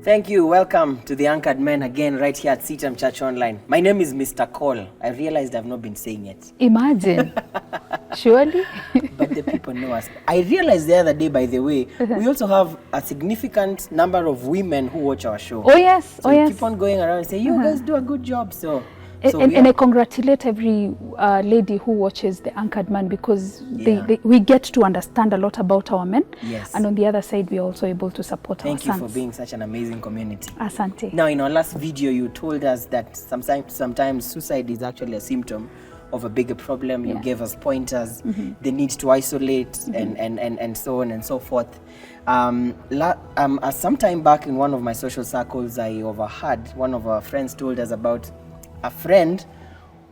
Thank you. Welcome to the Anchored Men again, right here at CITAM ChurchOnline. My name is Mr. Cole. I realized I've not been saying it. Imagine. Surely. But the people know us. I realized the other day, by the way, we also have a significant number of women who watch our show. Oh, yes. So we keep on going around and say, you guys do a good job. And I congratulate every lady who watches the Anchored Man, because we get to understand a lot about our men. Yes. And on the other side, we are also able to support our sons. Thank you for being such an amazing community. Asante. Now, in our last video, you told us that sometimes suicide is actually a symptom of a bigger problem. You gave us pointers, the need to isolate, and so on and so forth. Some time back in one of my social circles, I overheard one of our friends told us about a friend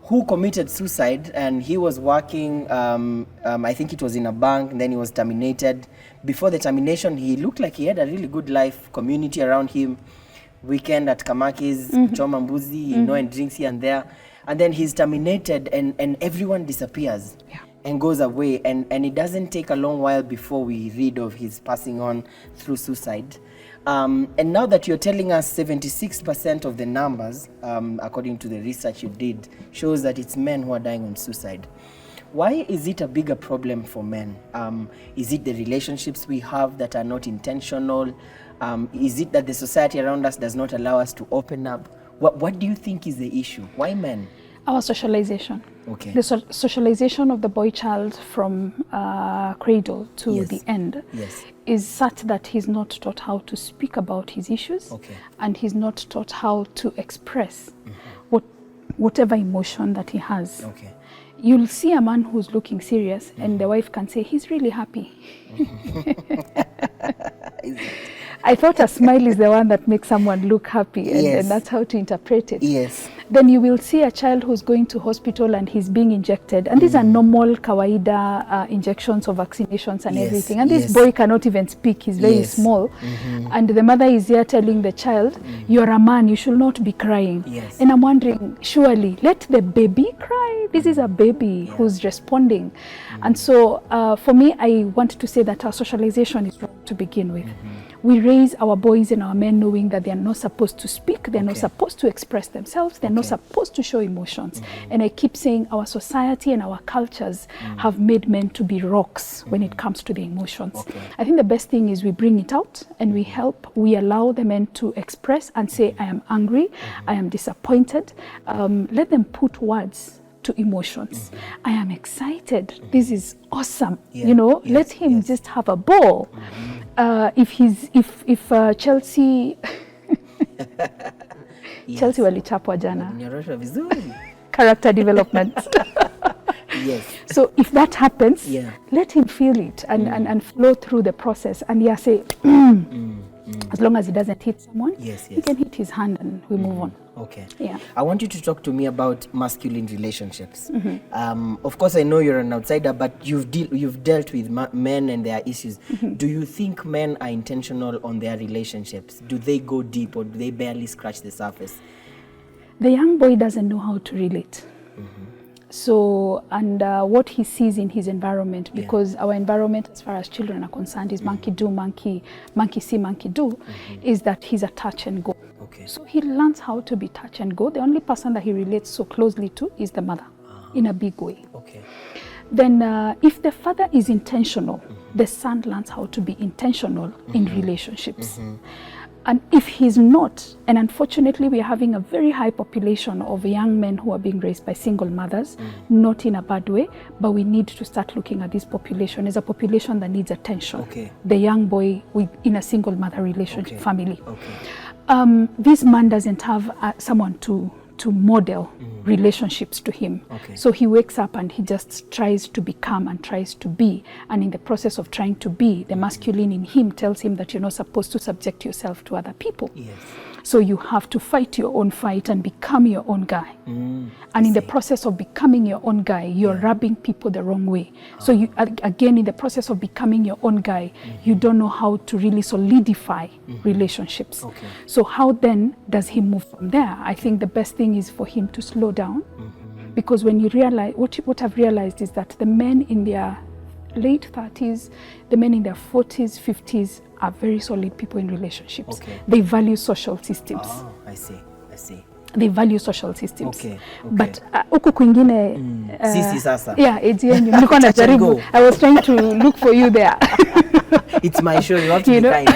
who committed suicide, and he was working, I think it was in a bank, and then he was terminated. Before the termination, he looked like he had a really good life, community around him, weekend at Kamaki's, Choma Mbuzi, and drinks here and there. And then he's terminated, and everyone disappears and goes away. And it doesn't take a long while before we read of his passing on through suicide. And now that you're telling us 76% of the numbers, according to the research you did, shows that it's men who are dying on suicide. Why is it a bigger problem for men? Is it the relationships we have that are not intentional? Is it that the society around us does not allow us to open up? What do you think is the issue? Why men? Our socialization. Okay. The socialization of the boy child from cradle to the end is such that he's not taught how to speak about his issues, and he's not taught how to express whatever emotion that he has. Okay. You'll see a man who's looking serious, and the wife can say, he's really happy. I thought a smile is the one that makes someone look happy, and that's how to interpret it. Yes. Then you will see a child who's going to hospital and he's being injected, and these are normal kawaida injections or vaccinations and everything, and this boy cannot even speak, he's very small, and the mother is here telling the child, you're a man, you should not be crying. And I'm wondering, surely let the baby cry. This is a baby who's responding. And so for me, I want to say that our socialization is wrong to begin with. We raise our boys and our men knowing that they are not supposed to speak, they're not supposed to express themselves, they're not supposed to show emotions. And I keep saying our society and our cultures have made men to be rocks when it comes to the emotions. I think the best thing is we bring it out and we allow the men to express and say, I am angry, I am disappointed. Let them put words to emotions. I am excited. This is awesome. Let him just have a ball. If Chelsea Chelsea walichapwa jana. Character development. So if that happens, let him feel it and flow through the process, and say as long as he doesn't hit someone, he can hit his hand and we move on. Okay. Yeah. I want you to talk to me about masculine relationships. Of course, I know you're an outsider, but you've dealt with men and their issues. Do you think men are intentional on their relationships? Do they go deep, or do they barely scratch the surface? The young boy doesn't know how to relate. So, and what he sees in his environment, because our environment as far as children are concerned is monkey do, monkey see, monkey do, is that he's a touch and go. So he learns how to be touch and go. The only person that he relates so closely to is the mother, in a big way. Then if the father is intentional, the son learns how to be intentional in relationships. And if he's not, and unfortunately we are having a very high population of young men who are being raised by single mothers, not in a bad way, but we need to start looking at this population as a population that needs attention. The young boy in a single mother relationship family. This man doesn't have someone to model relationships to him. So he wakes up and he just tries to become and tries to be. And in the process of trying to be, the masculine in him tells him that you're not supposed to subject yourself to other people. So you have to fight your own fight and become your own guy. And in the process of becoming your own guy, you're rubbing people the wrong way. So you, again, in the process of becoming your own guy, you don't know how to really solidify relationships. So how then does he move from there? I think the best thing is for him to slow down. Because when you realize, what I've realized is that the men in their late 30s, the men in their 40s, 50s are very solid people in relationships. Okay. They value social systems. Oh, I see. They value social systems. Okay. But huku kwingine Sisi sasa. yeah, age yenyu nilikuwa najaribu. I was trying to look for you there. It's my show, you have to be kind.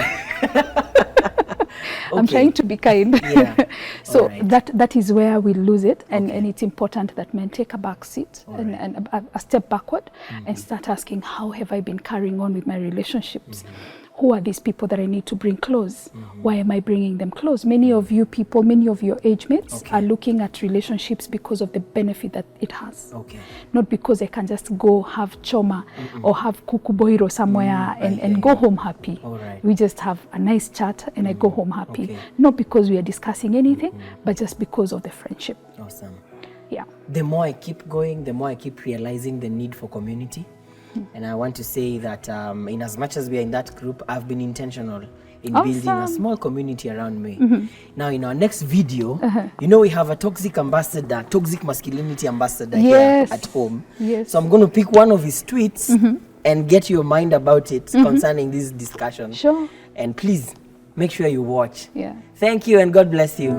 I'm trying to be kind. Yeah. So right. that is where we lose it, and it's important that men take a back seat and a step backward and start asking, how have I been carrying on with my relationships? Who are these people that I need to bring close? Why am I bringing them close? Many of you people, many of your age mates are looking at relationships because of the benefit that it has. Not because I can just go have choma or have kukuboiro somewhere and go home happy. We just have a nice chat and I go home happy. Not because we are discussing anything, but just because of the friendship. Awesome. Yeah. The more I keep going, the more I keep realizing the need for community. And I want to say that in as much as we are in that group, I've been intentional in building a small community around me. Now, in our next video, you know, we have a toxic ambassador, toxic masculinity ambassador here at home. So I'm going to pick one of his tweets and get your mind about it concerning this discussion. Sure. And please, make sure you watch. Yeah. Thank you and God bless you.